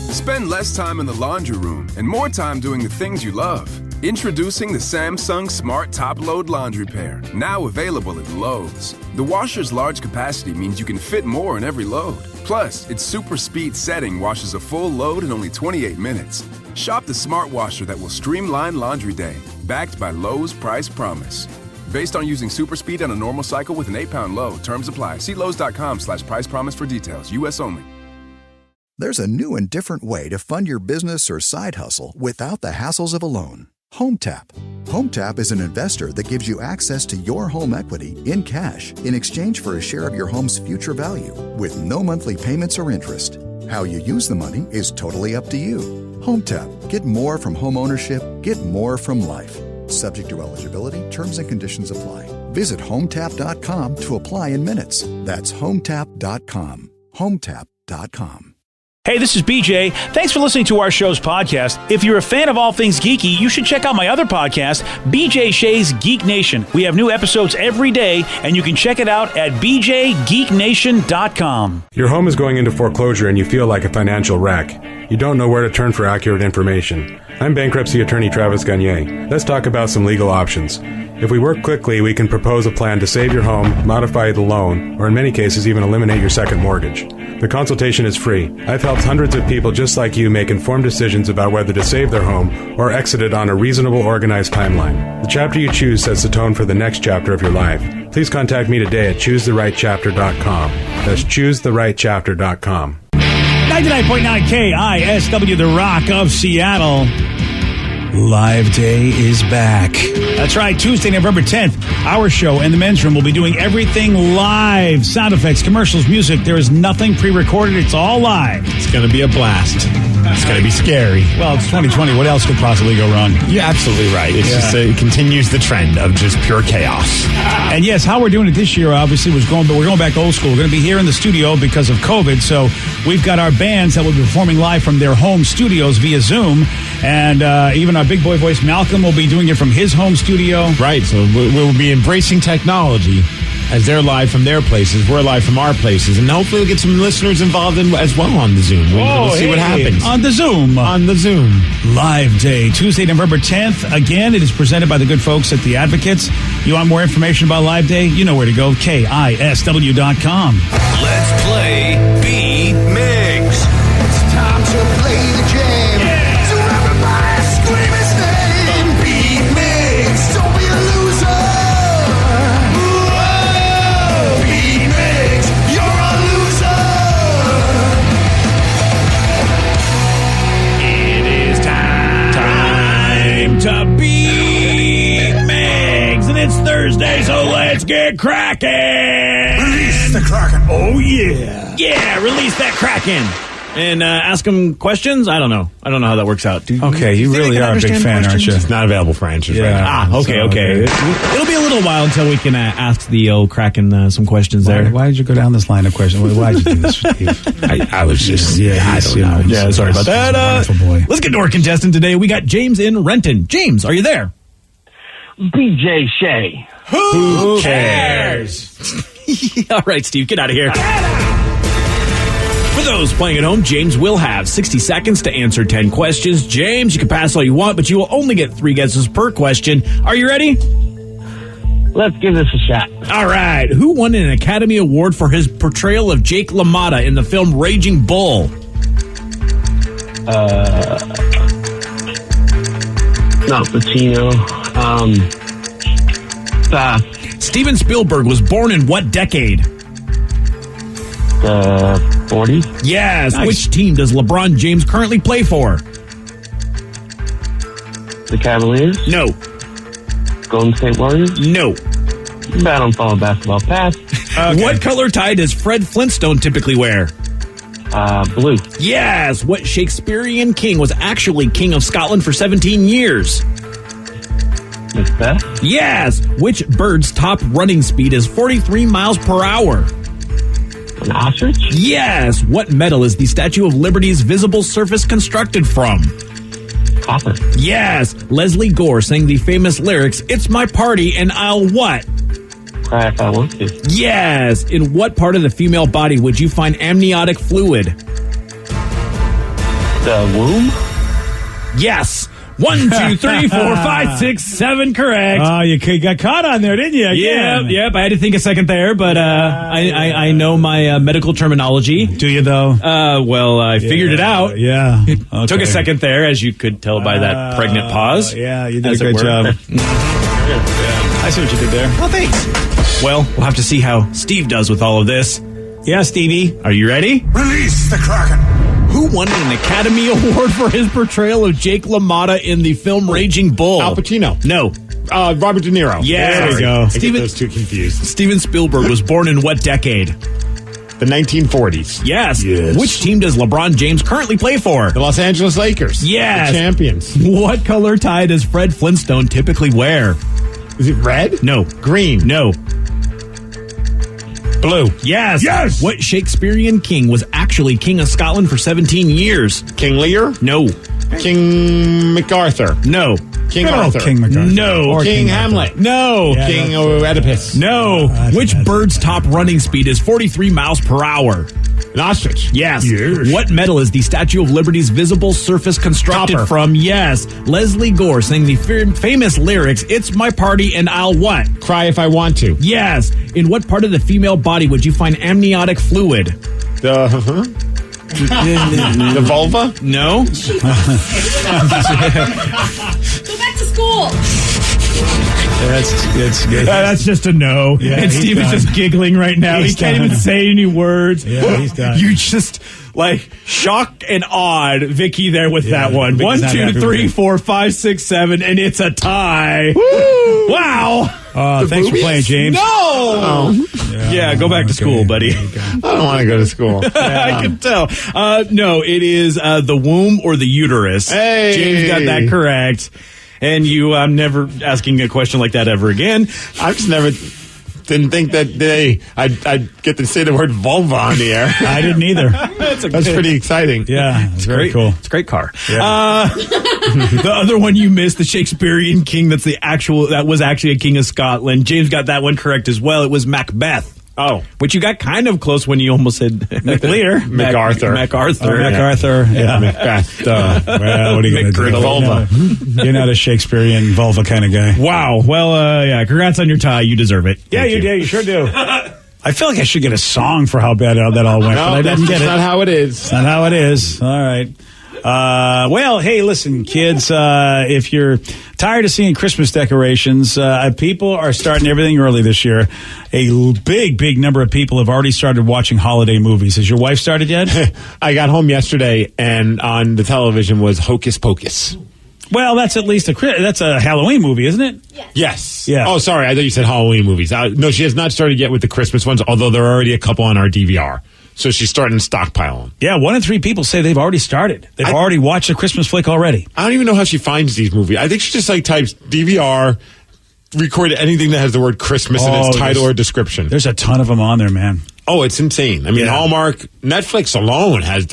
Spend less time in the laundry room and more time doing the things you love. Introducing the Samsung Smart Top Load Laundry Pair, now available at Lowe's. The washer's large capacity means you can fit more in every load. Plus, its super speed setting washes a full load in only 28 minutes. Shop the smart washer that will streamline laundry day, backed by Lowe's Price Promise. Based on using super speed on a normal cycle with an 8-pound load. Terms apply. See Lowe's.com/price promise for details. U.S. only. There's a new and different way to fund your business or side hustle without the hassles of a loan. HomeTap. HomeTap is an investor that gives you access to your home equity in cash in exchange for a share of your home's future value with no monthly payments or interest. How you use the money is totally up to you. HomeTap. Get more from home ownership. Get more from life. Subject to eligibility, terms and conditions apply. Visit HomeTap.com to apply in minutes. That's HomeTap.com. HomeTap.com. Hey, this is BJ. Thanks for listening to our show's podcast. If you're a fan of all things geeky, you should check out my other podcast, BJ Shea's Geek Nation. We have new episodes every day, and you can check it out at bjgeeknation.com. Your home is going into foreclosure and you feel like a financial wreck. You don't know where to turn for accurate information. I'm bankruptcy attorney Travis Gagne. Let's talk about some legal options. If we work quickly, we can propose a plan to save your home, modify the loan, or in many cases even eliminate your second mortgage. The consultation is free. I've helped hundreds of people just like you make informed decisions about whether to save their home or exit it on a reasonable, organized timeline. The chapter you choose sets the tone for the next chapter of your life. Please contact me today at choosetherightchapter.com. That's choosetherightchapter.com. 99.9 KISW, The Rock of Seattle. Live Day is back. That's right, Tuesday, November 10th. Our show and the men's room will be doing everything live. Sound effects, commercials, music. There is nothing pre-recorded. It's all live. It's going to be a blast. It's going to be scary. Well, it's 2020. What else could possibly go wrong? You're absolutely right. It's just it continues the trend of just pure chaos. And yes, how we're doing it this year, obviously, but we're going back old school. We're going to be here in the studio because of COVID. So we've got our bands that will be performing live from their home studios via Zoom. And even our big boy voice, Malcolm, will be doing it from his home studio. Right. So we'll be embracing technology as they're live from their places. We're live from our places. And hopefully we'll get some listeners involved as well on the Zoom. We'll see what happens. On the Zoom. Live Day, Tuesday, November 10th. Again, it is presented by the good folks at The Advocates. You want more information about Live Day? You know where to go. KISW.com. Let's play B-Migs. It's time to play the game. So everybody scream his name. B-Migs, don't be a loser. Whoa, B-Migs, you're a loser. It is time to B-Migs. And it's Thursday, so let's get cracking. Release the Kraken. Oh, yeah. Yeah, release that Kraken. And ask them questions? I don't know how that works out. Okay, you really are a big fan, aren't you? It's not available for answers right now. Okay. It'll be a little while until we can ask the old Kraken some questions there. Why did you go down this line of questions? Why did you do this, Steve? I was just, I don't know. Yeah, sorry about that. Wonderful boy. Let's get to our contestant today. We got James in Renton. James, are you there? BJ Shea. Who cares? All right, Steve, get out of here. For those playing at home, James will have 60 seconds to answer 10 questions. James, you can pass all you want, but you will only get 3 guesses per question. Are you ready? Let's give this a shot. All right. Who won an Academy Award for his portrayal of Jake LaMotta in the film Raging Bull? Not Pacino. Steven Spielberg was born in what decade? 40. Yes. Nice. Which team does LeBron James currently play for? The Cavaliers. No. Golden State Warriors. No. I don't follow basketball. Pass. Okay. What color tie does Fred Flintstone typically wear? Blue. Yes. What Shakespearean king was actually king of Scotland for 17 years? Macbeth. Yes. Which bird's top running speed is 43 miles per hour? An ostrich. Yes. What metal is the Statue of Liberty's visible surface constructed from? Copper. Yes. Leslie Gore sang the famous lyrics, "It's my party and I'll what?" Cry if I want to. Yes. In what part of the female body would you find amniotic fluid? The womb? Yes. 1, 2, 3, 4, 5, 6, 7. Correct. Oh, you got caught on there, didn't you? Yep. I had to think a second there, but I know my medical terminology. Do you, though? Well, I figured it out. Yeah. It took a second there, as you could tell by that pregnant pause. Yeah, you did as a it great were. job. I see what you did there. Oh, thanks. Well, we'll have to see how Steve does with all of this. Yeah, Stevie. Are you ready? Release the Kraken. Who won an Academy Award for his portrayal of Jake LaMotta in the film Raging Bull? Al Pacino. No. Robert De Niro. Yeah, there we go. I get those two confused. Steven Spielberg was born in what decade? The 1940s. Yes. Yes. Which team does LeBron James currently play for? The Los Angeles Lakers. Yes. The champions. What color tie does Fred Flintstone typically wear? Is it red? No. Green. No. Blue. Yes. Yes. What Shakespearean king was actually King of Scotland for 17 years? King Lear. No. King MacArthur. No. King Oh, Arthur. King MacArthur. No. Or King Arthur. Hamlet. No. Yeah, King Oedipus. No. Which bird's top running speed is 43 miles per hour? An ostrich. Yes. Yes. What metal is the Statue of Liberty's visible surface constructed Copper. from? Yes. Leslie Gore sang the famous lyrics, "It's my party and I'll what?" Cry if I want to. Yes. In what part of the female body would you find amniotic fluid? The the vulva. No. Go back to school. That's good. That's just a no. Yeah, and he's Steve is done. just giggling right now. He's he can't done. even say any words. Yeah, he's done. You just shocked and awed Vicky there with Yeah, that one. Vicky's 1, not 2, happy with 3, it. 4, 5, 6, 7, and it's a tie. Woo! Wow. Thanks for playing, James. No. Yeah, go back to school, buddy. I don't want to go to school. I can tell. No, it is the womb or the uterus. Hey. James got that correct. And I'm never asking a question like that ever again. I just never didn't think that I'd get to say the word vulva on the air. I didn't either. That's pretty exciting. Yeah, it's very cool. It's a great car. Yeah. The other one you missed, the Shakespearean king that was actually a king of Scotland. James got that one correct as well. It was Macbeth. Oh. Which you got kind of close when you almost said Lear. MacArthur. MacArthur. MacArthur. Yeah. Macbeth. Well, what are you going to do? Vulva. You're not a Shakespearean vulva kind of guy. Wow. Well, yeah, congrats on your tie. You deserve it. Yeah, you do. You sure do. I feel like I should get a song for how bad that all went, but I that's didn't get it. not how it is. Not how it is. All right. Well, hey, listen, kids, if you're tired of seeing Christmas decorations, people are starting everything early this year. A big number of people have already started watching holiday movies. Has your wife started yet? I got home yesterday, and on the television was Hocus Pocus. Well, that's at least that's a Halloween movie, isn't it? Yes. Yeah. Oh, sorry. I thought you said Halloween movies. No, she has not started yet with the Christmas ones, although there are already a couple on our DVR. So she's starting to stockpile them. Yeah, 1 in 3 people say they've already started. They've already watched a Christmas flick already. I don't even know how she finds these movies. I think she just types DVR, record anything that has the word Christmas in its title or description. There's a ton of them on there, man. Oh, it's insane. I mean, Hallmark, Netflix alone has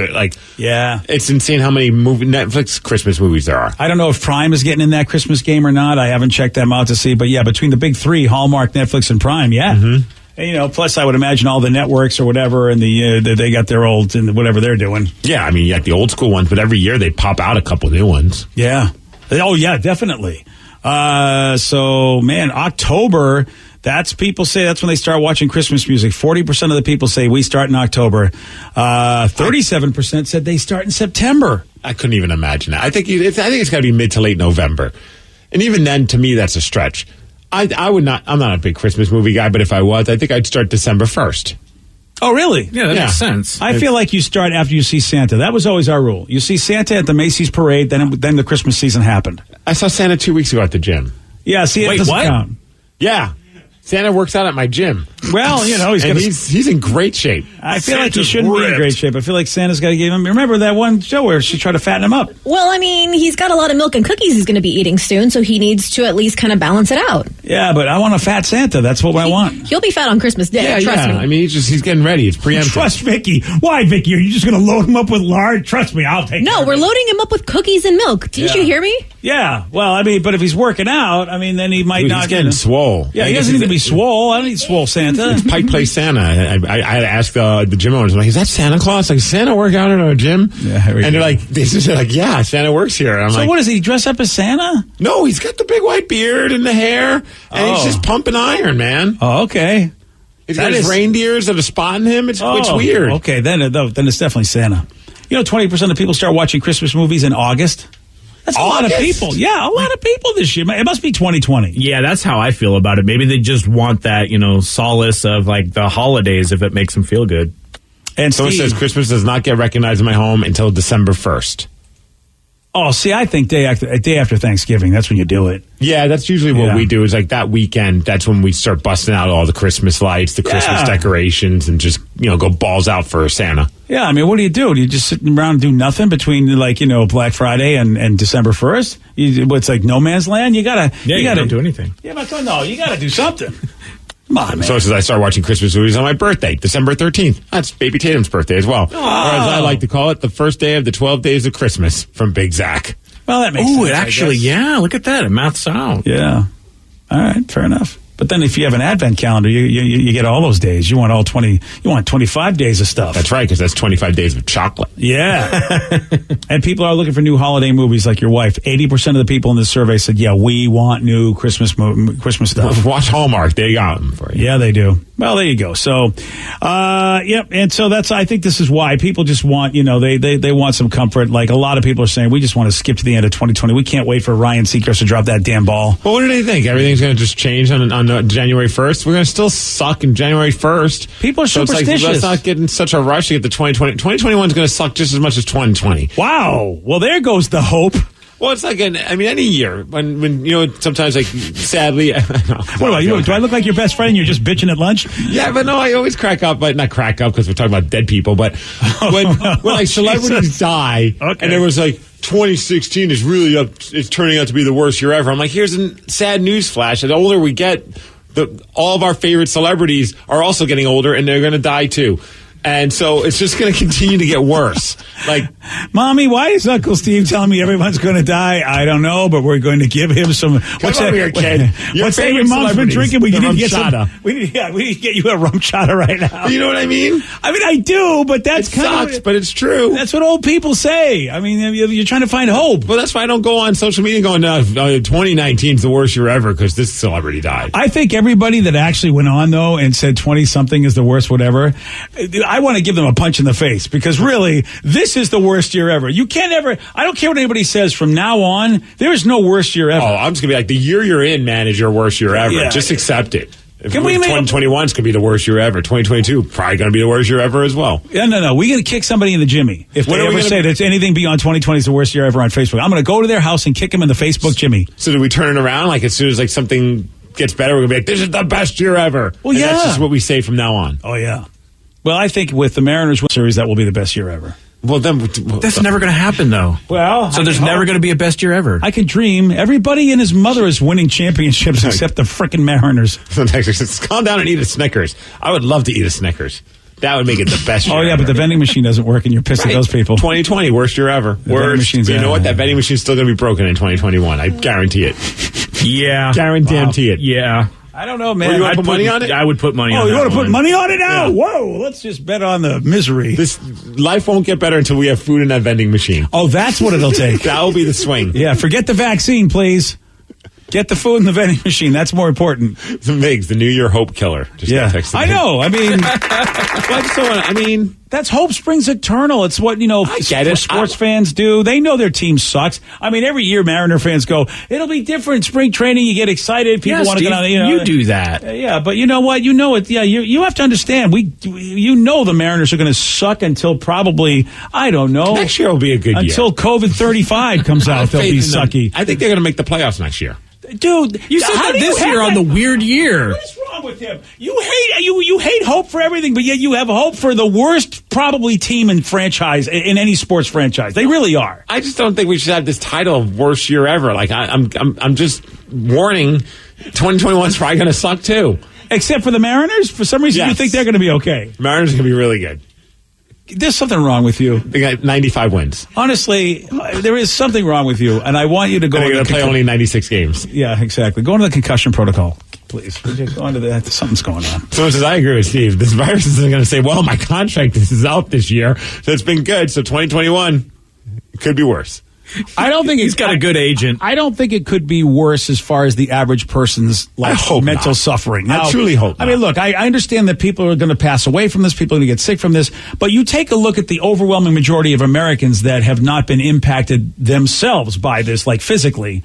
yeah. It's insane how many Netflix Christmas movies there are. I don't know if Prime is getting in that Christmas game or not. I haven't checked them out to see, but yeah, between the big three, Hallmark, Netflix, and Prime, yeah. Mm-hmm. And, plus I would imagine all the networks or whatever, and they got their old and whatever they're doing. Yeah, I mean, you got the old school ones, but every year they pop out a couple new ones. Yeah. Oh yeah, definitely. So man, October. People say that's when they start watching Christmas music. 40% of the people say we start in October. 37% said they start in September. I couldn't even imagine that. I think it's got to be mid to late November, and even then, to me, that's a stretch. I would not. I'm not a big Christmas movie guy, but if I was, I think I'd start December 1st. Oh, really? Yeah, that makes sense. I feel like you start after you see Santa. That was always our rule. You see Santa at the Macy's parade, then the Christmas season happened. I saw Santa 2 weeks ago at the gym. Yeah, see, it doesn't count. Yeah. Santa works out at my gym. Well, he's in great shape. I feel like he shouldn't be in great shape. I feel like Santa's got to give him. Remember that one show where she tried to fatten him up? Well, I mean, he's got a lot of milk and cookies he's going to be eating soon, so he needs to at least kind of balance it out. Yeah, but I want a fat Santa. That's what I want. He'll be fat on Christmas Day. Trust me. I mean, he's getting ready. It's preemptive. Trust Vicky. Why, Vicky? Are you just going to load him up with lard? Trust me, I'll take. No, we're loading him up with cookies and milk. Didn't you hear me? Yeah. Well, I mean, but if he's working out, I mean, then he might not. He's getting swole. Yeah, he doesn't even be swole. I don't need swole Santa. It's Pike Place Santa. I had to ask the gym owners, I'm like, is that Santa Claus? Like, Santa work out at our gym? Yeah, and they're like, yeah, Santa works here. And I'm so like, what does he dress up as Santa? no, he's got the big white beard and the hair, and he's just pumping iron, man. Oh, okay. He's got his reindeers that are spotting him. It's weird. Okay, then it's definitely Santa. 20% of people start watching Christmas movies in August. That's a lot of people. Yeah, a lot of people this year. It must be 2020. Yeah, that's how I feel about it. Maybe they just want that, solace of like the holidays if it makes them feel good. And so it says Christmas does not get recognized in my home until December 1st. Oh, see, I think day after Thanksgiving, that's when you do it. Yeah, that's usually what we do is like that weekend. That's when we start busting out all the Christmas lights, the Christmas decorations, and just, go balls out for Santa. Yeah, I mean, what do? Do you just sit around and do nothing between Black Friday and December 1st? It's like no man's land? You gotta don't do anything. Yeah, but no, you gotta do something. Come on, man. So it says I start watching Christmas movies on my birthday, December 13th. That's Baby Tatum's birthday as well. Oh. Or as I like to call it, the first day of the 12 days of Christmas from Big Zach. Well, that makes sense. Ooh, it actually, look at that. It maths out. Yeah. All right, fair enough. But then if you have an advent calendar, you get all those days. You want 25 days of stuff. That's right, because that's 25 days of chocolate. Yeah. And people are looking for new holiday movies like your wife. 80% of the people in this survey said, yeah, we want new Christmas stuff. Watch Hallmark. They got them for you. Yeah, they do. Well, there you go. So, yep. And so I think this is why people just want, they want some comfort. Like a lot of people are saying, we just want to skip to the end of 2020. We can't wait for Ryan Seacrest to drop that damn ball. Well, what do they think? Everything's going to just change on January 1st? We're going to still suck in January 1st. People are superstitious. It's like, let's not get in such a rush to get to 2020. 2021 is going to suck just as much as 2020. Wow. Well, there goes the hope. Well, it's like any year when sometimes like sadly. What about you? Do I look like your best friend? You're just bitching at lunch? Yeah, but no, I always crack up, but not crack up because we're talking about dead people. But when like celebrities die, and there was like 2016 is really it's turning out to be the worst year ever. I'm like, here's a sad news flash. The older we get, all of our favorite celebrities are also getting older, and they're going to die too. And so it's just going to continue to get worse. Like, Mommy, why is Uncle Steve telling me everyone's going to die? I don't know, but we're going to give him some. What's that, your kid? What's that your mom's been drinking? We need to get some. We need to get you a rum chata right now. You know what I mean? I mean, I do, but that's sucks, but it's true. That's what old people say. I mean, you're trying to find hope. Well, that's why I don't go on social media going, 2019 is the worst year ever because this celebrity died. I think everybody that actually went on though and said 20-something is the worst, whatever. I want to give them a punch in the face because really, this is the worst year ever. You can't ever, I don't care what anybody says from now on, there is no worst year ever. Oh, I'm just going to be like, the year you're in, man, is your worst year ever. Yeah. Just accept it. 2021 is going to be the worst year ever. 2022 probably going to be the worst year ever as well. Yeah, no. We're going to kick somebody in the Jimmy. If they ever say that anything beyond 2020 is the worst year ever on Facebook, I'm going to go to their house and kick them in the Facebook Jimmy. So do we turn it around? Like as soon as like something gets better, we're going to be like, this is the best year ever. Well, yeah. That's just what we say from now on. Oh, yeah. Well, I think with the Mariners series, that will be the best year ever. Well, then that's never going to happen, though. Well, so there's never going to be a best year ever. I can dream. Everybody and his mother is winning championships except the frickin' Mariners. Calm down and eat a Snickers. I would love to eat a Snickers. That would make it the best year yeah, ever. But the vending machine doesn't work, and you're pissed at those people. 2020, worst year ever. Worst. You know what? That vending machine's still going to be broken in 2021. I guarantee it. Yeah. Guarantee it. Yeah. I don't know, man. You want to put money on it? I would put money on it. Oh, you want to put money on it now? Yeah. Whoa, let's just bet on the misery. This life won't get better until we have food in that vending machine. Oh, that's what it'll take. That will be the swing. Yeah, forget the vaccine, please. Get the food in the vending machine. That's more important. The Migs, the New Year hope killer. Just I know. I mean, that's hope springs eternal. It's what, sports fans do. They know their team sucks. I mean, every year Mariner fans go, it'll be different. Spring training, you get excited. People want to get on. You do that. Yeah, but you know what? You know it. Yeah, you have to understand. The Mariners are going to suck until probably, I don't know. Next year will be a good year. Until COVID-35 comes out, they'll be sucky. I think they're going to make the playoffs next year. Dude, you said that this year on the weird year. What is wrong with him? You hate hope for everything, but yet you have hope for the worst probably team in in any sports franchise. They really are. I just don't think we should have this title of worst year ever. Like I'm just warning, 2021 is probably going to suck too. Except for the Mariners, for some reason you think they're going to be okay. Mariners are going to be really good. There's something wrong with you. They got 95 wins. Honestly, there is something wrong with you, and I want you to go. They're going to play only 96 games. Yeah, exactly. Go into the concussion protocol. please. Would you go on to that? Something's going on. Someone says, I agree with Steve. This virus isn't going to say, well, my contract is out this year, so it's been good. So 2021 could be worse. I don't think he's got a good agent. I don't think it could be worse as far as the average person's mental suffering. Now, I truly hope not. I mean, look, I understand that people are going to pass away from this, people are going to get sick from this, but you take a look at the overwhelming majority of Americans that have not been impacted themselves by this, like physically.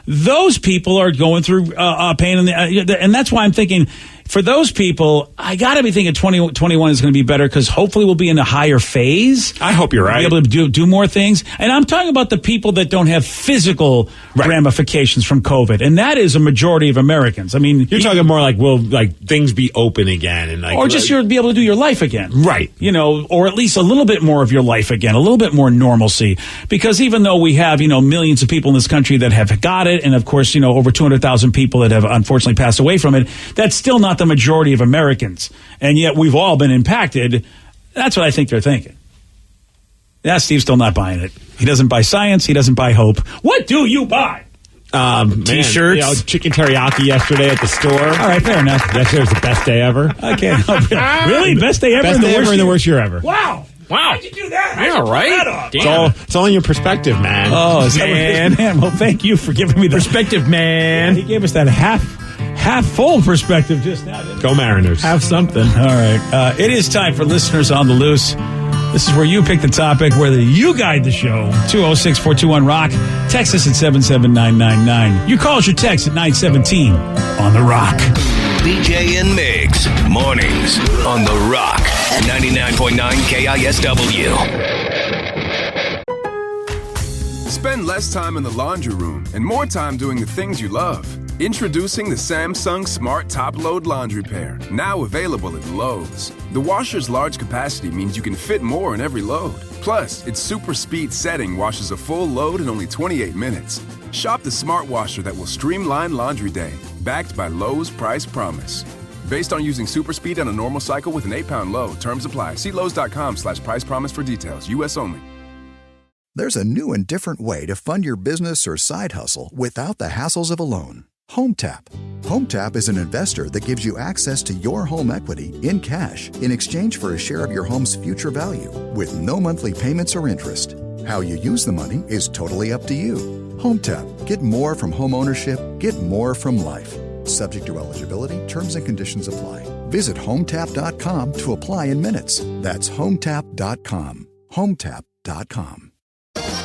Those people are going through pain, and that's why I'm thinking, for those people, I got to be thinking 2021 is going to be better because hopefully we'll be in a higher phase. I hope you're right. Be able to do more things. And I'm talking about the people that don't have physical ramifications from COVID. And that is a majority of Americans. I mean, you're talking more like, will like things be open again? And like, or just you'll be able to do your life again. Right. You know, or at least a little bit more of your life again, a little bit more normalcy. Because even though we have, millions of people in this country that have got it, and of course, over 200,000 people that have unfortunately passed away from it, that's still not the majority of Americans, and yet we've all been impacted. That's what I think they're thinking. Yeah, Steve's still not buying it. He doesn't buy science. He doesn't buy hope. What do you buy? T-shirts. Chicken teriyaki yesterday at the store. All right, fair enough. Yesterday was the best day ever. I can't help it. Really? Best day ever? Best day ever in the worst year ever. Wow. How'd you do that? Yeah, right? It's all in your perspective, man. Oh, man. Well, thank you for giving me the perspective, man. He gave us that half full perspective just now. Go Mariners. Have something. All right. It is time for Listeners on the Loose. This is where you pick the topic, whether you guide the show. 206-421-ROCK. Text us at 77999. You call us your text at 917 on The Rock. BJ and Migs, mornings on The Rock, 99.9 KISW. Spend less time in the laundry room and more time doing the things you love. Introducing the Samsung Smart Top Load Laundry Pair, now available at Lowe's. The washer's large capacity means you can fit more in every load. Plus, its super speed setting washes a full load in only 28 minutes. Shop the smart washer that will streamline laundry day, backed by Lowe's Price Promise. Based on using super speed on a normal cycle with an 8-pound load, terms apply. See Lowe's.com/price promise for details. U.S. only. There's a new and different way to fund your business or side hustle without the hassles of a loan. HomeTap. HomeTap is an investor that gives you access to your home equity in cash in exchange for a share of your home's future value with no monthly payments or interest. How you use the money is totally up to you. HomeTap. Get more from home ownership. Get more from life. Subject to eligibility, terms and conditions apply. Visit HomeTap.com to apply in minutes. That's HomeTap.com. HomeTap.com.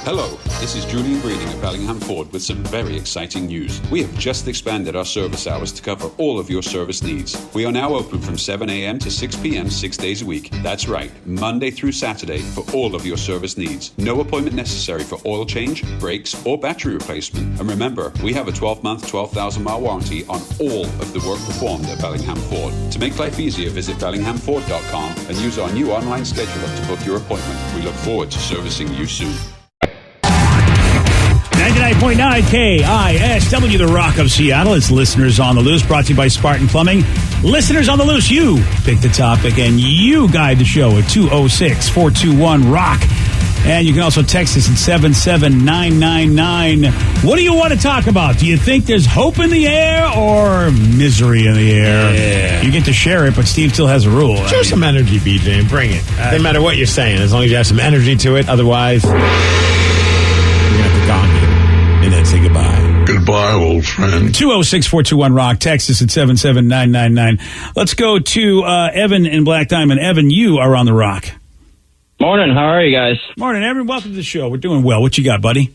Hello, this is Julian Breeding of Bellingham Ford with some very exciting news. We have just expanded our service hours to cover all of your service needs. We are now open from 7 a.m. to 6 p.m. 6 days a week. That's right, Monday through Saturday for all of your service needs. No appointment necessary for oil change, brakes, or battery replacement. And remember, we have a 12-month, 12,000-mile warranty on all of the work performed at Bellingham Ford. To make life easier, visit BellinghamFord.com and use our new online scheduler to book your appointment. We look forward to servicing you soon. 99.9 KISW, The Rock of Seattle. It's Listeners on the Loose, brought to you by Spartan Plumbing. Listeners on the Loose, you pick the topic and you guide the show at 206-421-ROCK. And you can also text us at 77999. What do you want to talk about? Do you think there's hope in the air or misery in the air? Yeah. You get to share it, but Steve still has a rule. Show some energy, BJ, and bring it. Doesn't matter what you're saying, as long as you have some energy to it. Otherwise, we're going to have to gong you and then say goodbye. Goodbye, old friend. 206-421-ROCK. Text us at 77999. Let's go to Evan in Black Diamond. Evan, you are on the Rock. Morning. How are you guys? Morning, Evan. Welcome to the show. We're doing well. What you got, buddy?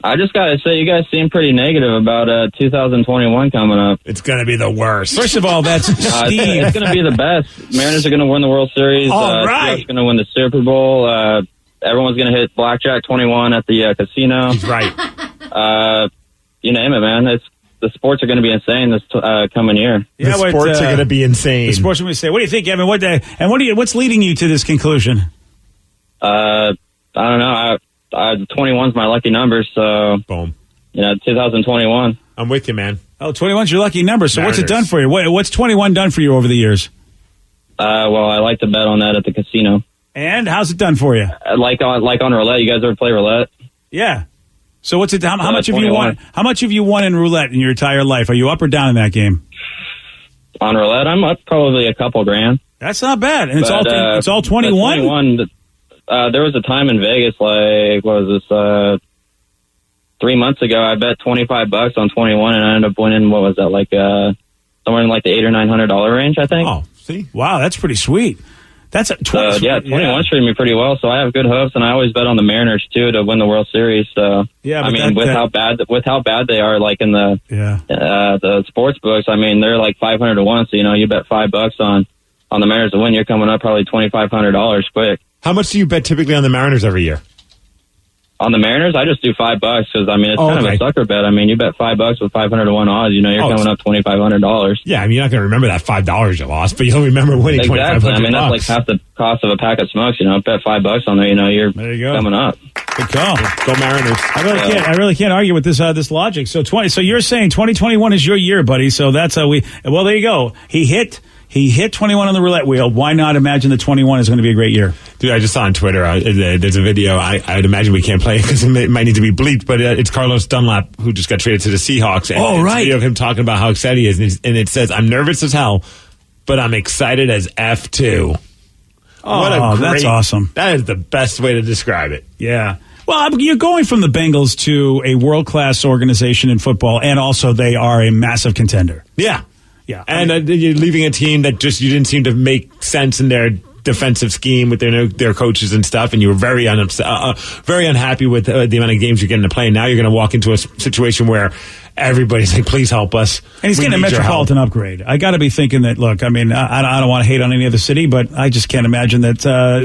I just got to say, you guys seem pretty negative about 2021 coming up. It's going to be the worst. First of all, that's Steve. It's going to be the best. Mariners are going to win the World Series. All right. Seattle's going to win the Super Bowl. Everyone's going to hit Blackjack 21 at the casino. He's right. You name it, man. The sports are going to be insane this coming year. Yeah, the sports are going to be insane. The sports are going to say, what do you think, Evan? What's leading you to this conclusion? I don't know. 21's my lucky number, so boom. 2021. I'm with you, man. Oh, 21's your lucky number. So Mariners. What's it done for you? What's 21 done for you over the years? Well, I like to bet on that at the casino. And how's it done for you? Like on roulette. You guys ever play roulette? Yeah. So what's it? How much have you won? How much have you won in roulette in your entire life? Are you up or down in that game? On roulette, I'm up probably a couple grand. That's not bad. And it's all 21? 21. There was a time in Vegas, like, what was this, 3 months ago, I bet $25 on 21, and I ended up winning, what was that, like, somewhere in like the $800 or $900 range, I think. Oh, see? Wow, that's pretty sweet. That's 21 treated me pretty well, so I have good hopes, and I always bet on the Mariners too to win the World Series. So yeah, I mean, with how bad they are, like in the sports books, I mean, they're like 500 to 1. So you bet $5 on the Mariners to win, you're coming up probably $2,500 quick. How much do you bet typically on the Mariners every year? On the Mariners, I just do $5 because I mean it's kind of a sucker bet. I mean, you bet $5 with 500 to 1 odds. You're coming up $2,500. Yeah, I mean you're not going to remember that $5 you lost, but you'll remember winning $2,500. Exactly. I mean that's like half the cost of a pack of smokes. Bet $5 on there. You're coming up. Good call. Go Mariners. I really can't argue with this logic. So So you're saying 2021 is your year, buddy. So that's how well, there you go. He hit 21 on the roulette wheel. Why not imagine that 21 is going to be a great year? Dude, I just saw on Twitter, there's a video. I'd imagine we can't play it because it might need to be bleeped, but it's Carlos Dunlap who just got traded to the Seahawks. And right. It's a video of him talking about how excited he is. And it says, I'm nervous as hell, but I'm excited as F2. That's awesome. That is the best way to describe it. Yeah. Well, you're going from the Bengals to a world-class organization in football, and also they are a massive contender. Yeah. Yeah, and you're leaving a team that you didn't seem to make sense in their defensive scheme with their coaches and stuff, and you were very unhappy with the amount of games you're getting to play. And now you're going to walk into a situation where everybody's like, please help us. And he's getting a metropolitan upgrade. I got to be thinking that, look, I mean, I don't want to hate on any other city, but I just can't imagine that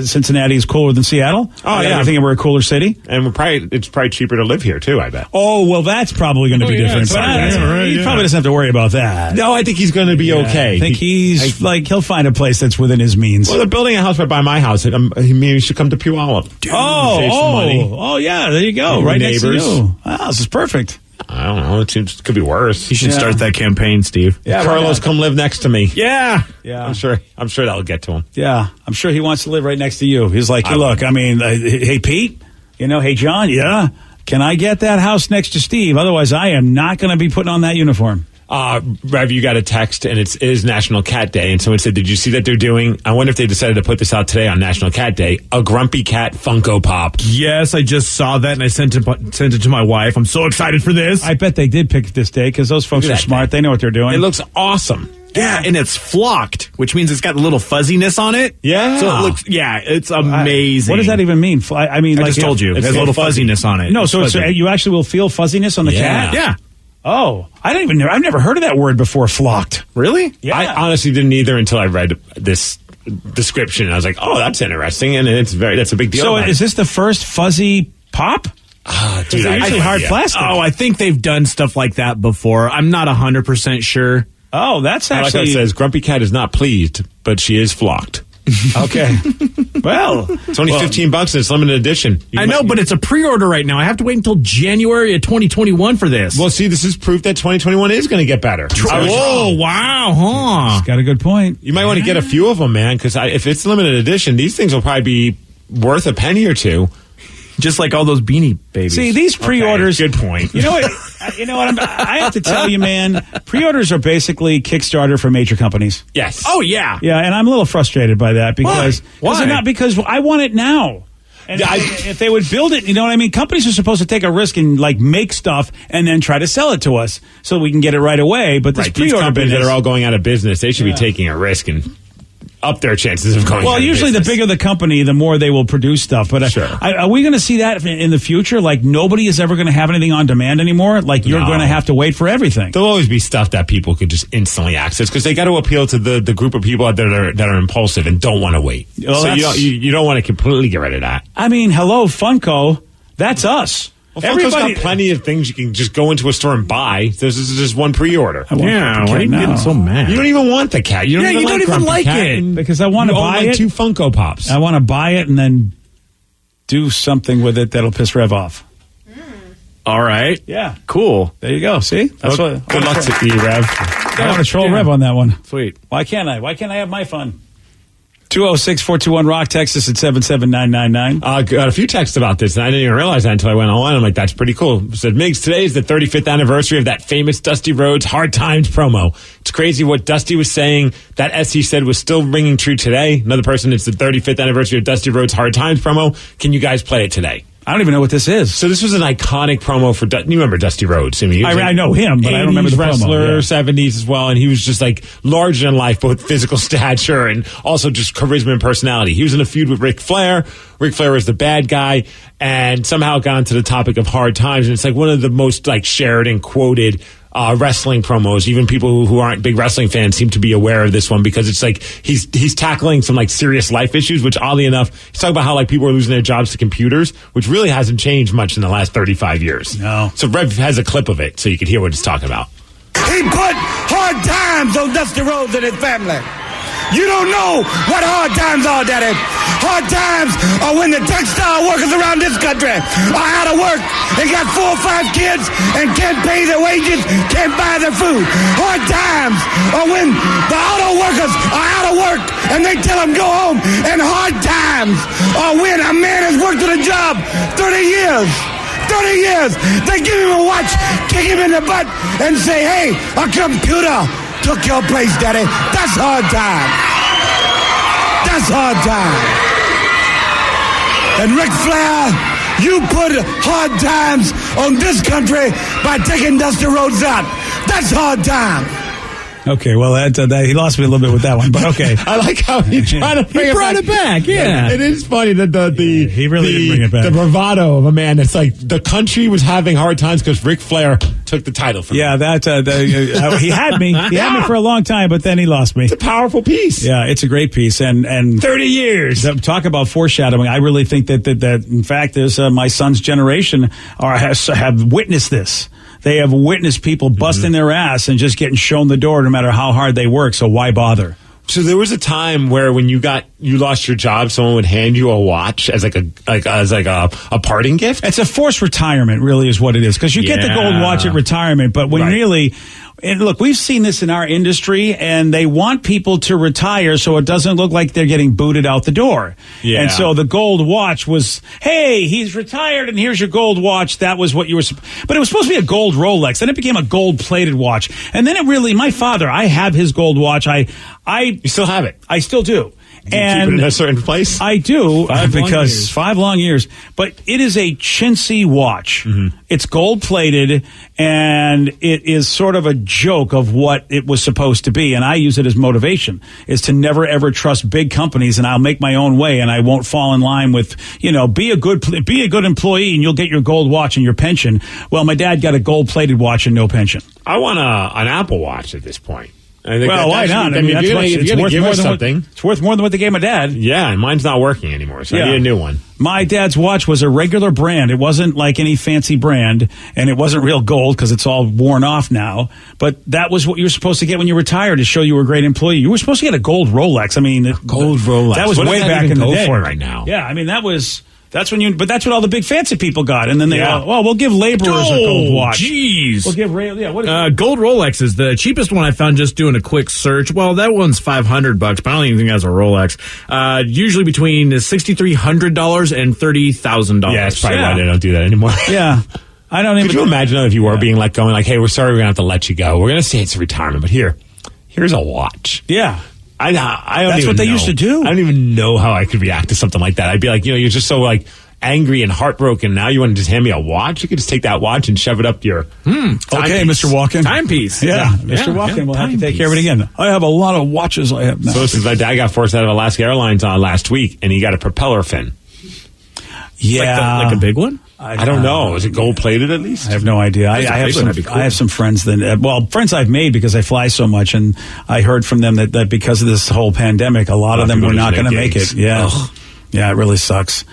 Cincinnati is cooler than Seattle. Oh, yeah. I think we're a cooler city. And it's probably cheaper to live here, too, I bet. Oh, well, that's probably going to be different. He probably doesn't have to worry about that. No, I think he's going to be okay. I think he'll find a place that's within his means. Well, they're building a house right by my house. Maybe should come to Puyallup. Oh, yeah, there you go. Right next to you. Wow, this is perfect. I don't know. It could be worse. You should start that campaign, Steve. Yeah, Carlos, come live next to me. Yeah. I'm sure that'll get to him. Yeah, I'm sure he wants to live right next to you. He's like, hey, look, I mean, hey, Pete, hey, John, yeah, can I get that house next to Steve? Otherwise, I am not going to be putting on that uniform. Rev, you got a text, and it is National Cat Day, and someone said, did you see that they're doing, I wonder if they decided to put this out today on National Cat Day, a Grumpy Cat Funko Pop. Yes, I just saw that, and I sent it to my wife. I'm so excited for this. I bet they did pick this day, because those folks are smart. They know what they're doing. It looks awesome. Yeah, and it's flocked, which means it's got a little fuzziness on it. Yeah. So it looks, it's amazing. What does that even mean? I mean, I just told you. It has a little fuzziness on it. No, so you actually will feel fuzziness on the cat? Yeah. Oh, I've never heard of that word before, flocked. Really? Yeah. I honestly didn't either until I read this description. I was like, oh, that's interesting, and that's a big deal. So is this the first fuzzy pop? Dude, they're usually hard plastic. Oh, I think they've done stuff like that before. I'm not 100% sure. Oh, that's actually... Like it says, Grumpy Cat is not pleased, but she is flocked. Okay. Well, it's only $15 and it's limited edition. I know, but it's a pre-order right now. I have to wait until January of 2021 for this. Well, see, this is proof that 2021 is going to get better. Oh, wow, huh? He's got a good point. You might want to get a few of them, man, because if it's limited edition, these things will probably be worth a penny or two. Just like all those Beanie Babies. See, these pre-orders... Okay, good point. You know what? I have to tell you, man, pre-orders are basically Kickstarter for major companies. Yes. Oh, yeah. Yeah, and I'm a little frustrated by that because... Why? Because I want it now. And if they would build it, you know what I mean? Companies are supposed to take a risk and make stuff and then try to sell it to us so we can get it right away. But this pre-order these companies business, that are all going out of business, they should be taking a risk and up their chances of going. Well, usually the bigger the company, the more they will produce stuff. But sure. Are we going to see that in the future? Like nobody is ever going to have anything on demand anymore. Like you're going to have to wait for everything. There'll always be stuff that people could just instantly access because they got to appeal to the group of people that are impulsive and don't want to wait. Well, so you don't want to completely get rid of that. I mean, hello, Funko. That's us. Well, Funko's got plenty of things you can just go into a store and buy. This is just one pre-order. Yeah, why are you getting so mad? You don't even want the cat. You don't even like it. Because I want to buy it. 2 Funko Pops. I want to buy it and then do something with it that'll piss Rev off. All right. Yeah. Cool. There you go. See? That's what. Good luck to you, Rev. I want to troll Rev on that one. Sweet. Why can't I? Why can't I have my fun? 206-421-ROCK, Texas at 77999. Got a few texts about this, and I didn't even realize that until I went online. I'm like, that's pretty cool. It said, Migs, today is the 35th anniversary of that famous Dusty Rhodes Hard Times promo. It's crazy what Dusty was saying. That SC said was still ringing true today. Another person, it's the 35th anniversary of Dusty Rhodes Hard Times promo. Can you guys play it today? I don't even know what this is. So this was an iconic promo for... You remember Dusty Rhodes? I mean, I know him, but I don't remember the wrestler, promo. 70s as well, and he was just like larger than life, both physical stature and also just charisma and personality. He was in a feud with Ric Flair. Ric Flair was the bad guy, and somehow got onto the topic of hard times, and it's like one of the most like shared and quoted wrestling promos. Even people who aren't big wrestling fans seem to be aware of this one because it's like he's tackling some like serious life issues, which oddly enough, he's talking about how like people are losing their jobs to computers, which really hasn't changed much in the last 35 years. No. So Rev has a clip of it so you can hear what he's talking about. He put hard times on Dusty Rhodes and his family. You don't know what hard times are, Daddy. Hard times are when the textile workers around this country are out of work and got 4 or 5 kids and can't pay their wages, can't buy their food. Hard times are when the auto workers are out of work and they tell them go home. And hard times are when a man has worked at a job 30 years. 30 years. They give him a watch, kick him in the butt, and say, hey, a computer took your place, Daddy. That's hard time. That's hard time. And Ric Flair, you put hard times on this country by taking Dusty Rhodes out. That's hard time. Okay, well, that he lost me a little bit with that one, but okay. I like how he tried to bring it back. Yeah. It is funny that he really did bring it back. The bravado of a man that's like the country was having hard times because Ric Flair took the title from him. Yeah, he had me. He had me for a long time, but then he lost me. It's a powerful piece. Yeah, it's a great piece, and 30 years. Talk about foreshadowing. I really think that in fact, there's my son's generation have witnessed this. They have witnessed people busting their ass and just getting shown the door no matter how hard they work, so why bother? So there was a time where when you lost your job, someone would hand you a watch as a parting gift? It's a forced retirement, really, is what it is. Because you get the gold watch at retirement, but when really... And look, we've seen this in our industry, and they want people to retire so it doesn't look like they're getting booted out the door. Yeah. And so the gold watch was, hey, he's retired, and here's your gold watch. That was what you were... But it was supposed to be a gold Rolex. Then it became a gold-plated watch. And then it really... My father, I have his gold watch. You still have it? I still do. Do you keep it in a certain place? I do, because 5 long years. But it is a chintzy watch. Mm-hmm. It's gold-plated, and it is sort of a joke of what it was supposed to be. And I use it as motivation, is to never, ever trust big companies, and I'll make my own way, and I won't fall in line with, be a good employee, and you'll get your gold watch and your pension. Well, my dad got a gold-plated watch and no pension. I want an Apple Watch at this point. I think why not? I mean, it's worth more than something. It's worth more than what they gave my dad. Yeah, and mine's not working anymore, so I need a new one. My dad's watch was a regular brand. It wasn't like any fancy brand, and it wasn't real gold because it's all worn off now. But that was what you were supposed to get when you retired to show you were a great employee. You were supposed to get a gold Rolex. I mean, gold Rolex. That was way back in the day. For right now. Yeah, I mean that's what all the big fancy people got, and then they we'll give laborers a gold watch. Jeez, we'll give what is gold Rolex is the cheapest one I found just doing a quick search. Well, that one's $500, but I don't even think that's a Rolex. Usually between $6,300 and $30,000. Yeah, that's probably why they don't do that anymore. Yeah. I don't even. Could you imagine if you were being going hey, we're sorry, we're gonna have to let you go. We're gonna say it's a retirement, but here's a watch. Yeah. I don't That's what they used to do. I don't even know how I could react to something like that. I'd be like, you're just so angry and heartbroken. Now you want to just hand me a watch? You could just take that watch and shove it up your okay, Mr. Walken. Timepiece. Yeah, Mr. Walken will have to take care of it again. I have a lot of watches I have now. So since my dad got forced out of Alaska Airlines last week, and he got a propeller fin. Yeah. Like a big one? I don't know. Is it gold plated at least? I have no idea. I have some friends friends I've made because I fly so much, and I heard from them that because of this whole pandemic, a lot of them were not going to make it. Yeah. Ugh. Yeah, it really sucks.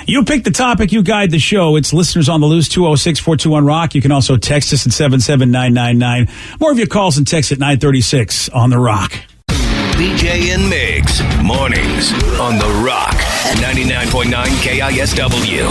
You pick the topic, you guide the show. It's listeners on the loose, 206-421-ROCK. You can also text us at 77999. More of your calls and texts at 936 on The Rock. BJ and Migs, mornings on The Rock, 99.9 KISW.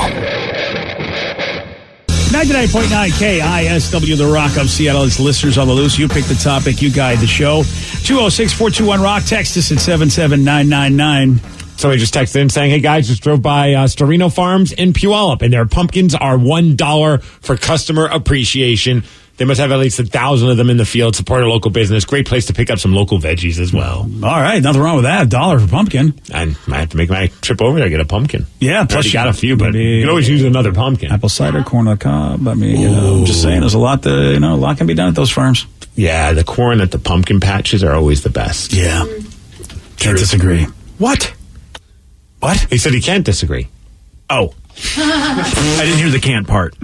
99.9 KISW, The Rock of Seattle. It's listeners on the loose. You pick the topic. You guide the show. 206-421-ROCK. Text us at 77999. Somebody just texted in saying, hey, guys, just drove by Storino Farms in Puyallup, and their pumpkins are $1 for customer appreciation. They must have at least 1,000 of them in the field. Support a local business. Great place to pick up some local veggies as well. All right. Nothing wrong with that. $1 for pumpkin. I might have to make my trip over there to get a pumpkin. Yeah. Plus you got a few, but you can always use another pumpkin. Apple cider, corn on the cob. I mean, I'm just saying there's a lot a lot can be done at those farms. Yeah. The corn at the pumpkin patches are always the best. Yeah. Can't disagree. What? He said he can't disagree. Oh. I didn't hear the can't part.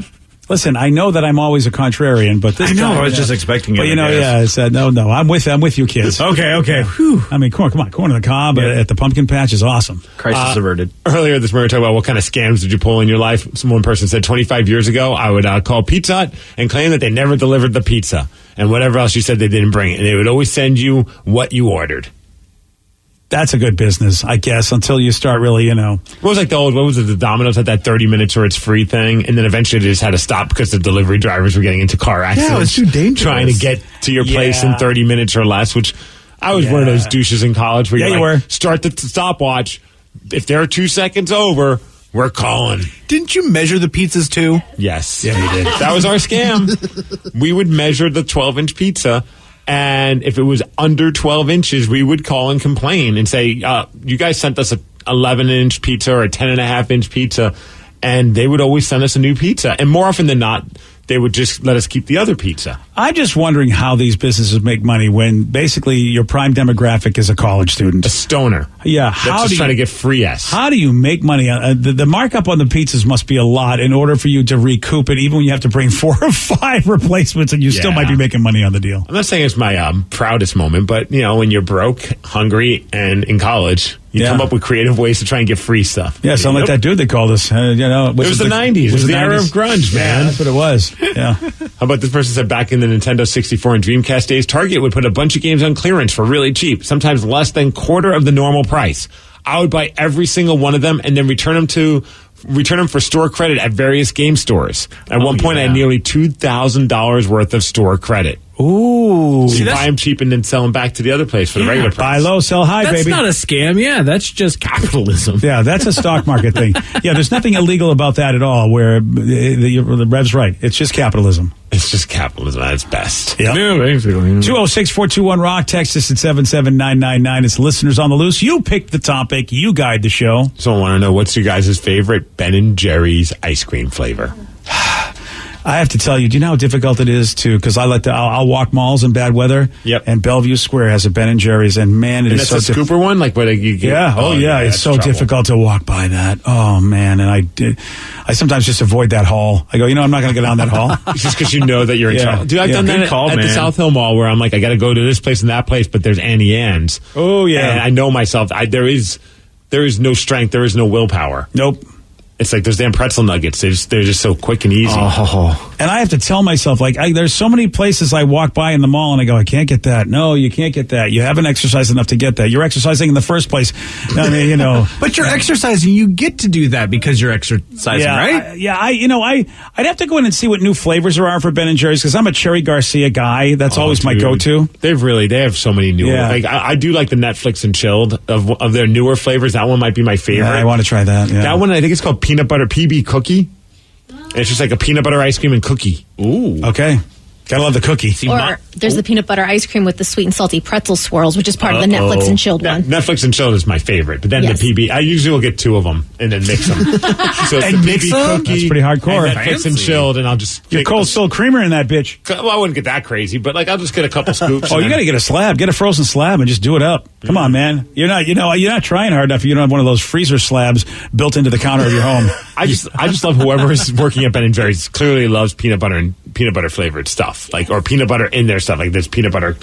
Listen, I know that I'm always a contrarian, but this time, I was just expecting it. But I said no. I'm with you, kids. Okay. Whew. I mean, come on, corn on the cob at the pumpkin patch is awesome. Crisis averted. Earlier this morning, we talked about what kind of scams did you pull in your life. One person said 25 years ago, I would call Pizza Hut and claim that they never delivered the pizza and whatever else you said they didn't bring it, and they would always send you what you ordered. That's a good business, I guess, until you start really, What was the Domino's had that 30 minutes or it's free thing, and then eventually they just had to stop because the delivery drivers were getting into car accidents. Yeah, it was too dangerous. Trying to get to your place in 30 minutes or less, which I was one of those douches in college where you were. Start the stopwatch. If they're 2 seconds over, we're calling. Didn't you measure the pizzas too? Yes. Yeah, we did. That was our scam. We would measure the 12-inch pizza. And if it was under 12 inches, we would call and complain and say, you guys sent us a 11-inch pizza or a 10.5-inch pizza, and they would always send us a new pizza. And more often than not, they would just let us keep the other pizza. I'm just wondering how these businesses make money when basically your prime demographic is a college student. A stoner. Yeah. That's just trying to get free S. How do you make money? The markup on the pizzas must be a lot in order for you to recoup it, even when you have to bring 4 or 5 replacements, and you still might be making money on the deal. I'm not saying it's my proudest moment, but, when you're broke, hungry, and in college, you come up with creative ways to try and get free stuff. Yeah, sound like that dude they called us. It was the 90s. It was the era of grunge, man. Yeah, that's what it was. Yeah. How about this person said back in the Nintendo 64 and Dreamcast days, Target would put a bunch of games on clearance for really cheap, sometimes less than quarter of the normal price. I would buy every single one of them and then return them for store credit at various game stores. At one point, I had nearly $2,000 worth of store credit. Ooh. So you buy them cheap and then sell them back to the other place for the regular price. Buy low, sell high, baby. That's not a scam. Yeah, that's just capitalism. Yeah, that's a stock market thing. Yeah, there's nothing illegal about that at all, where the Rev's right. It's just capitalism. It's just capitalism at its best. Yep. Yeah, basically. 206-421-ROCK. Text us at 77999. It's listeners on the loose. You pick the topic. You guide the show. So I want to know, what's your guys' favorite Ben & Jerry's ice cream flavor? I have to tell you, do you know how difficult it is because I'll walk malls in bad weather. Yep. And Bellevue Square has a Ben & Jerry's, and man, it is so difficult. That's a scooper one? Like what you get? Yeah. Oh, yeah. It's so difficult to walk by that. Oh, man. And I sometimes just avoid that hall. I go, I'm not going to go down that hall. Just because you know that you're in trouble. Dude, I've done that at the South Hill Mall where I'm like, I got to go to this place and that place, but there's Annie Ann's. Oh, yeah. And I know myself. There is no strength. There is no willpower. Nope. It's like those damn pretzel nuggets. They're just so quick and easy. Oh. And I have to tell myself, there's so many places I walk by in the mall and I go, I can't get that. No, you can't get that. You haven't exercised enough to get that. You're exercising in the first place. I mean, But you're exercising. You get to do that because you're exercising, right? I'd have to go in and see what new flavors there are for Ben & Jerry's because I'm a Cherry Garcia guy. That's always my go-to. They have so many new ones. I do like the Netflix and chilled of their newer flavors. That one might be my favorite. Yeah, I want to try that. Yeah. That one, I think it's called peanut butter PB cookie. And it's just like a peanut butter ice cream and cookie. Ooh. Okay. Gotta love the cookie. Or there's the peanut butter ice cream with the sweet and salty pretzel swirls, which is part of the Netflix and chilled one. Netflix and chilled is my favorite. But then the PB, I usually will get 2 of them and then mix them. So it's the PB cookie. That's pretty hardcore. And Netflix and chilled, and I'll just get cold still creamer in that bitch. Well, I wouldn't get that crazy, but I'll just get a couple scoops. You got to get a slab. Get a frozen slab and just do it up. Come on, man. You're not trying hard enough if you don't have one of those freezer slabs built into the counter of your home. I just love whoever is working at Ben & Jerry's clearly loves peanut butter and peanut butter flavored stuff, or peanut butter in their stuff. Like there's peanut butter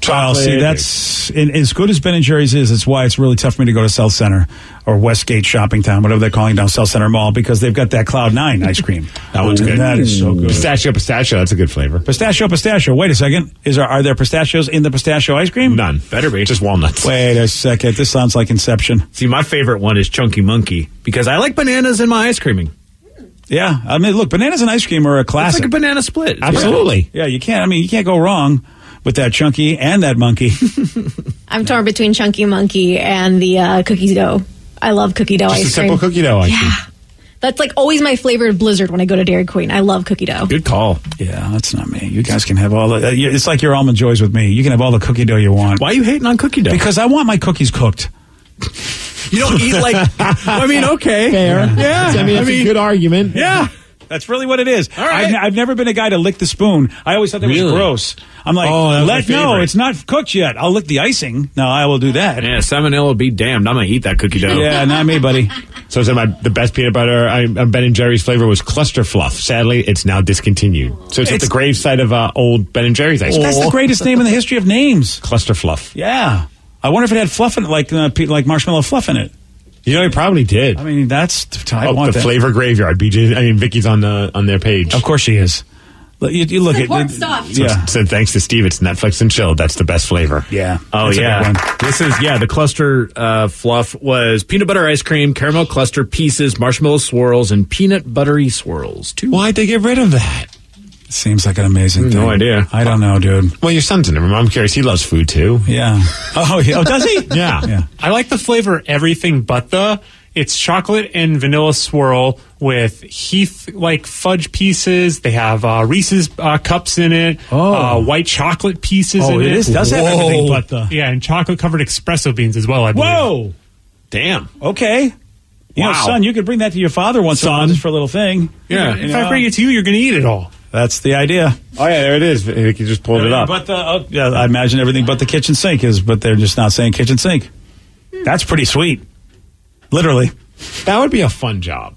Well, see, that's as good as Ben & Jerry's is. It's why it's really tough for me to go to South Center or Westgate Shopping Town, whatever they're calling down South Center Mall, because they've got that Cloud 9 ice cream. That one's good. That is so good. Pistachio, that's a good flavor. Pistachio. Wait a second. Are there pistachios in the pistachio ice cream? None. Better be. Just walnuts. Wait a second. This sounds like Inception. See, my favorite one is Chunky Monkey because I like bananas in my ice creaming. Yeah, I mean, look, bananas and ice cream are a classic. It's like a banana split. Absolutely. Yeah, you can't go wrong with that chunky and that monkey. I'm torn between chunky monkey and the cookie dough. I love cookie dough Just ice a cream. simple cookie dough ice cream. That's like always my flavored Blizzard when I go to Dairy Queen. I love cookie dough. Good call. Yeah, that's not me. You guys can have all the... it's like your almond joys with me. You can have all the cookie dough you want. Why are you hating on cookie dough? Because I want my cookies cooked. You don't eat like... I mean, okay. Fair. Yeah. I mean, that's a good argument. Yeah. That's really what it is. All right. I've never been a guy to lick the spoon. I always thought that was gross. I'm like, that was my favorite. it's not cooked yet. I'll lick the icing. No, I will do that. Yeah, salmonella be damned. I'm going to eat that cookie dough. Yeah, not me, buddy. So I said the best peanut butter Ben & Jerry's flavor was Cluster Fluff. Sadly, it's now discontinued. So it's at the gravesite of old Ben & Jerry's ice cream. That's the greatest name in the history of names. Cluster Fluff. Yeah. I wonder if it had fluff in it, like marshmallow fluff in it. You know, he probably did. I mean, I want the that. Flavor Graveyard. Vicky's on their page. Of course she is. You look at stuff. So Yeah. said thanks to Steve, it's Netflix and chilled. That's the best flavor. Yeah. Oh, That's a yeah. good one. This is, the cluster fluff was peanut butter ice cream, caramel cluster pieces, marshmallow swirls, and peanut buttery swirls. Why'd they get rid of that? Seems like an amazing thing. No idea. I don't know, dude. Well, your son's in the room. I'm curious. He loves food, too. Yeah. Oh, does he? Yeah. I like the flavor everything but the... It's chocolate and vanilla swirl with Heath like fudge pieces. They have Reese's cups in it. White chocolate pieces in it. does have everything but the... Yeah, and chocolate covered espresso beans as well, I believe. Whoa! Damn. Okay. You know, son, you could bring that to your father once in a while just for a little thing. Yeah, You if know? I bring it to you, you're going to eat it all. That's the idea. Oh, yeah, there it is. Vicky just pulled it up. But I imagine everything but the kitchen sink is, but they're just not saying kitchen sink. That's pretty sweet. Literally. That would be a fun job.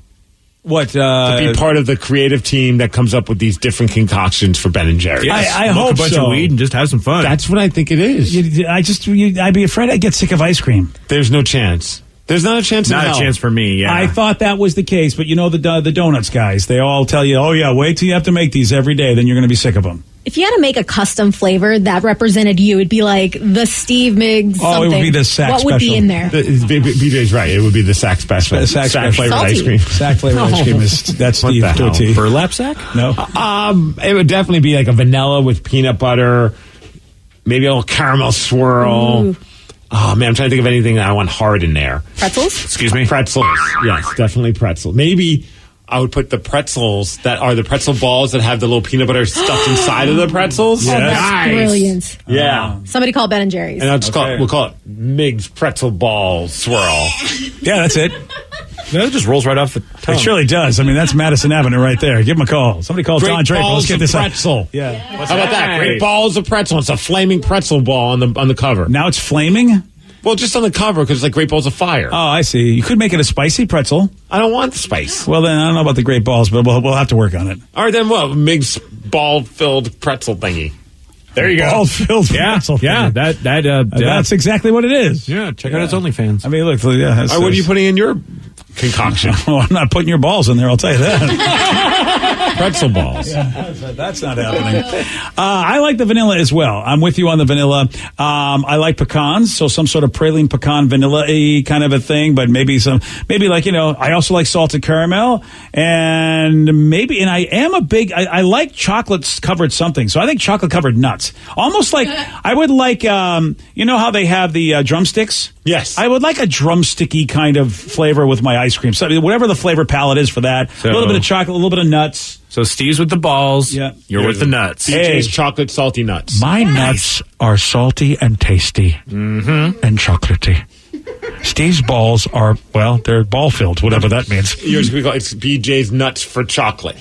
What? To be part of the creative team that comes up with these different concoctions for Ben & Jerry's. Yes. I Smoke hope a bunch so. of weed and just have some fun. That's what I think it is. I'd be afraid I'd get sick of ice cream. There's no chance. There's not a chance in Not hell. a chance for me, yeah. I thought that was the case, but you know the donuts guys, they all tell you, oh yeah, wait till you have to make these every day, then you're going to be sick of them. If you had to make a custom flavor that represented you, it'd be like the Steve Miggs something. Oh, it would be the sack What would special. be in there? BJ's right. It would be the sack special. The sack special. flavored Salty. ice cream. Sack flavored ice cream that's What Steve the to a hell? T. Burlap sack? No. It would definitely be like a vanilla with peanut butter, maybe a little caramel swirl. Ooh. Oh, man, I'm trying to think of anything that I want hard in there. Pretzels? Excuse me? Pretzels. Yes, definitely pretzel. Maybe I would put the pretzels that are the pretzel balls that have the little peanut butter stuffed inside of the pretzels. Oh, that's Nice. brilliant. Yeah. Somebody call Ben & Jerry's. And we'll call it Miggs pretzel ball swirl. Yeah, that's it. That just rolls right off the tongue. It surely does. I mean, that's Madison Avenue right there. Give him a call. Somebody call Don Draper. Let's get this up. pretzel. Yeah. How about that? Great balls of pretzel. It's a flaming pretzel ball on the cover. Now it's flaming? Well, just on the cover because it's like Great Balls of Fire. Oh, I see. You could make it a spicy pretzel. I don't want the spice. Well, then I don't know about the great balls, but we'll have to work on it. All right, then what? Miggs ball-filled pretzel thingy. There you go. Ball-filled Yeah, pretzel. yeah, thing. That's exactly what it is. Yeah, check out his OnlyFans. I mean, look. Yeah, All right, what are you putting in your concoction? Well, I'm not putting your balls in there, I'll tell you that. Pretzel balls. That's not happening. I like the vanilla as well. I'm with you on the vanilla. I like pecans, so some sort of praline pecan vanilla-y kind of a thing, but maybe like, I also like salted caramel, and I am I like chocolate-covered something, so I think chocolate-covered nuts. Almost like, I would like, you know how they have the drumsticks? Yes. I would like a drumsticky kind of flavor with my ice cream. So whatever the flavor palette is for that. A little bit of chocolate, a little bit of nuts. So Steve's with the balls. Yeah. You're with the nuts. BJ's chocolate salty nuts. My nuts are salty and tasty and chocolatey. Steve's balls are, they're ball-filled, whatever that means. Yours, it's BJ's nuts for chocolate.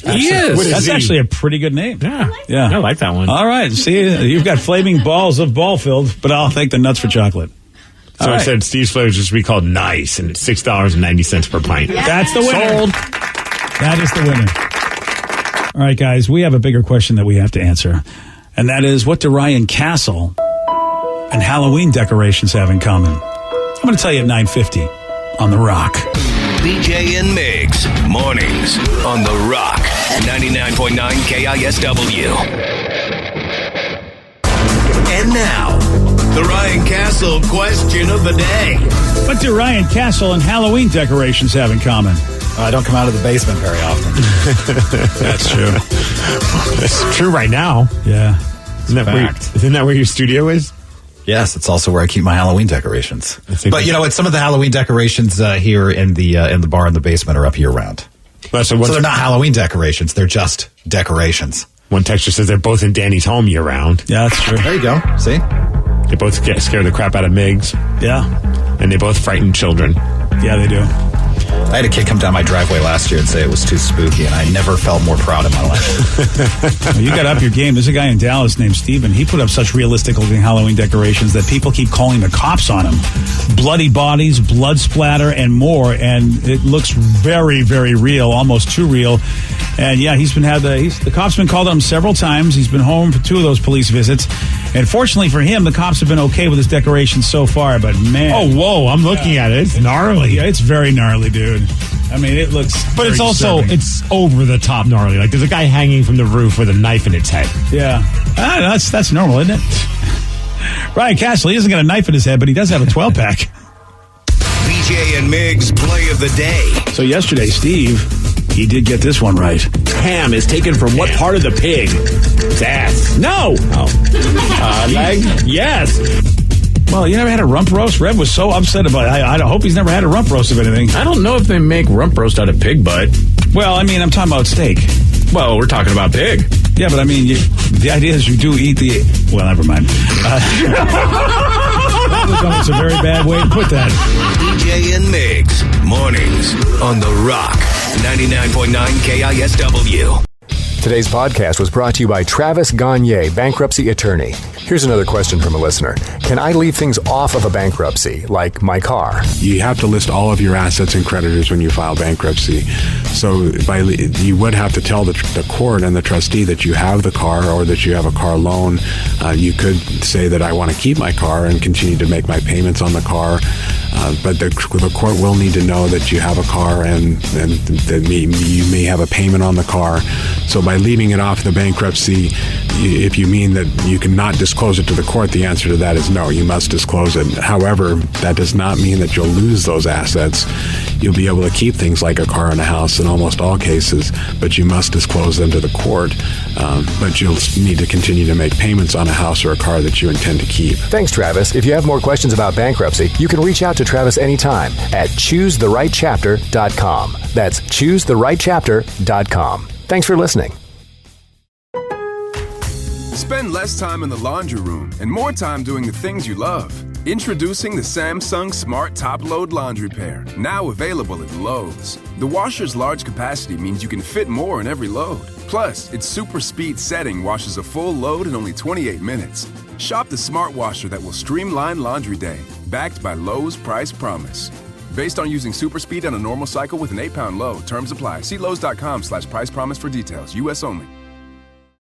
That's actually a pretty good name. Yeah. I like that one. All right. See, you've got flaming balls of ball filled, but I'll take the nuts for chocolate. So I said Steve's flavor just be called nice, and it's $6.90 per pint. That's the winner. Sold. That is the winner. All right, guys, we have a bigger question that we have to answer, and that is, what do Ryan Castle and Halloween decorations have in common? I'm going to tell you at 9:50 on The Rock. BJ and Migs, mornings on The Rock, 99.9 KISW. And now, the Ryan Castle question of the day. What do Ryan Castle and Halloween decorations have in common? I don't come out of the basement very often. That's true. It's true right now. Yeah. Isn't that where your studio is? Yes, it's also where I keep my Halloween decorations. But you know what? Some of the Halloween decorations here in the bar in the basement are up year round. So they're not Halloween decorations; they're just decorations. One texture says they're both in Danny's home year round. Yeah, that's true. There you go. See, they both scare the crap out of Migs. Yeah, and they both frighten children. Yeah, they do. I had a kid come down my driveway last year and say it was too spooky, and I never felt more proud in my life. Well, you got up your game. There's a guy in Dallas named Steven. He put up such realistic-looking Halloween decorations that people keep calling the cops on him. Bloody bodies, blood splatter, and more. And it looks very, very real, almost too real. And yeah, the cops been called on him several times. He's been home for 2 of those police visits. And fortunately for him, the cops have been okay with his decorations so far. But man, oh whoa, I'm looking at it. It's gnarly. Yeah, it's very gnarly, dude. I mean, it looks. But it's also it's over the top gnarly. Like there's a guy hanging from the roof with a knife in its head. Yeah, that's normal, isn't it? Ryan Castle, he hasn't got a knife in his head, but he does have a 12-pack. BJ and Migs play of the day. So yesterday, Steve, he did get this one right. Ham is taken from what part of the pig? It's ass. No. Leg? Yes. Well, you never had a rump roast? Rev was so upset about it. I hope he's never had a rump roast of anything. I don't know if they make rump roast out of pig butt. Well, I mean, I'm talking about steak. Well, we're talking about pig. Yeah, but I mean, the idea is you do eat the... Well, never mind. It's a very bad way to put that. BJ and Migs, mornings on The Rock, 99.9 KISW. Today's podcast was brought to you by Travis Gagne, bankruptcy attorney. Here's another question from a listener. Can I leave things off of a bankruptcy, like my car? You have to list all of your assets and creditors when you file bankruptcy. So you would have to tell the court and the trustee that you have the car or that you have a car loan. You could say that I want to keep my car and continue to make my payments on the car. But the court will need to know that you have a car and that you may have a payment on the car. So by leaving it off the bankruptcy, if you mean that you cannot disclose it to the court, the answer to that is no, you must disclose it. However, that does not mean that you'll lose those assets. You'll be able to keep things like a car and a house in almost all cases, but you must disclose them to the court. But you'll need to continue to make payments on a house or a car that you intend to keep. Thanks, Travis. If you have more questions about bankruptcy, you can reach out to Travis anytime at choosetherightchapter.com. That's choosetherightchapter.com. Thanks for listening. Spend less time in the laundry room and more time doing the things you love. Introducing the Samsung Smart Top Load Laundry Pair, now available at Lowe's. The washer's large capacity means you can fit more in every load. Plus, its super speed setting washes a full load in only 28 minutes. Shop the smart washer that will streamline laundry day, backed by Lowe's Price Promise. Based on using super speed on a normal cycle with an 8-pound load. Terms apply. See Lowe's.com/price promise for details. U.S. only.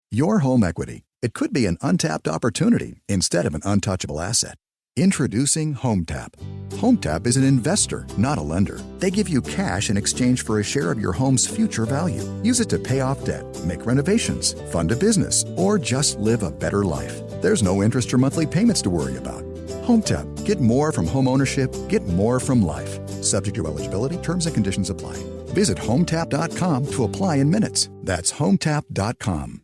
Your home equity. It could be an untapped opportunity instead of an untouchable asset. Introducing HomeTap. HomeTap is an investor, not a lender. They give you cash in exchange for a share of your home's future value. Use it to pay off debt, make renovations, fund a business, or just live a better life. There's no interest or monthly payments to worry about. HomeTap. Get more from home ownership. Get more from life. Subject to eligibility. Terms and conditions apply. Visit HomeTap.com to apply in minutes. That's HomeTap.com.